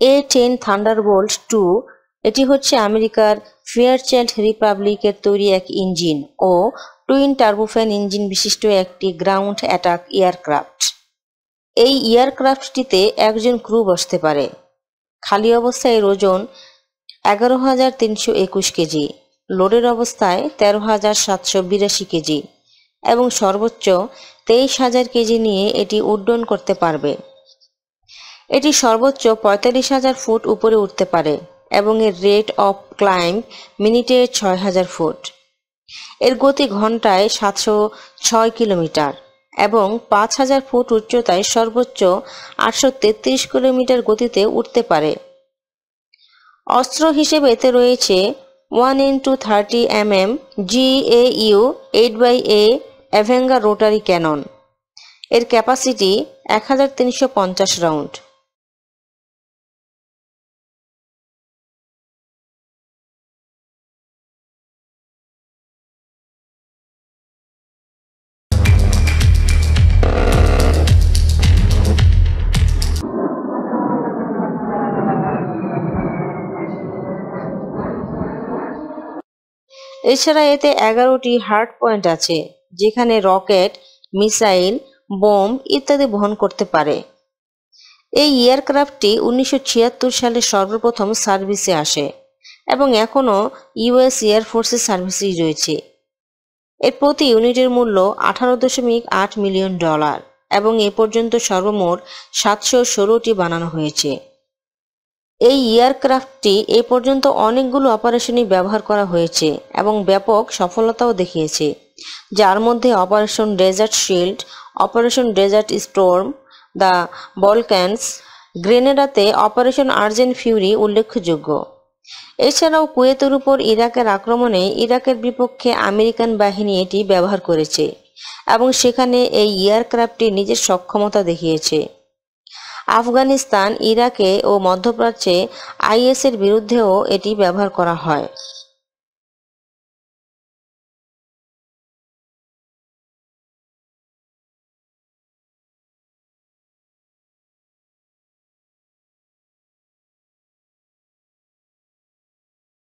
A-10 Thunderbolt 2 এটি হচ্ছে আমেরিকার ফেয়ারচাইল্ড রিপাবলিকের তৈরি এক ইঞ্জিন ও টুইন টার্বোফ্যান ইঞ্জিন বিশিষ্ট একটি গ্রাউন্ড অ্যাটাক এয়ারক্রাফট। এই এয়ারক্রাফটটিতে একজন ক্রু বসতে পারে। খালি অবস্থায় এর ওজন 11,321 কেজি, লোডের অবস্থায় 13,782 কেজি এবং সর্বোচ্চ 23,000 কেজি নিয়ে এটি উড্ডয়ন করতে পারবে। এটি সর্বোচ্চ 45,000 ফুট উপরে উঠতে পারে এবং এর রেট অফ ক্লাইম্ব মিনিটে 6,000 ফুট। এর গতি ঘন্টায় 706 কিলোমিটার এবং 5,000 ফুট উচ্চতায় সর্বোচ্চ 833 কিলোমিটার গতিতে উঠতে পারে। অস্ত্র হিসেবে এতে রয়েছে 1x30 mm GAU 8x8 অ্যাভেঙ্গা রোটারি ক্যানন। এর ক্যাপাসিটি 1350 রাউন্ড। এছাড়া এতে 11টি হার্ড পয়েন্ট আছে, যেখানে রকেট, মিসাইল, বোম ইত্যাদি বহন করতে পারে। এই এয়ারক্রাফটটি 1976 সালে সর্বপ্রথম সার্ভিসে আসে এবং এখনও ইউএস এয়ারফোর্সের সার্ভিসেই রয়েছে। এর প্রতি ইউনিটের মূল্য $18.8 মিলিয়ন এবং এ পর্যন্ত সর্বমোট 716টি বানানো হয়েছে। এই এয়ারক্রাফটটি এ পর্যন্ত অনেকগুলো অপারেশনে ব্যবহার করা হয়েছে এবং ব্যাপক সফলতাও দেখিয়েছে, যার মধ্যে operation desert shield, operation desert storm, the Balkans, গ্রেনেডাতে অপারেশন আর্জেন্ট ফিউরি উল্লেখযোগ্য। এছাড়াও কুয়েতের উপর ইরাকের আক্রমণে ইরাকের বিপক্ষে আমেরিকান বাহিনী এটি ব্যবহার করেছে এবং সেখানে এই এয়ারক্রাফটটি নিজের সক্ষমতা দেখিয়েছে। আফগানিস্তান, ইরাকে ও মধ্যপ্রাচ্যে আইএসের বিরুদ্ধেও এটি ব্যবহার করা হয়।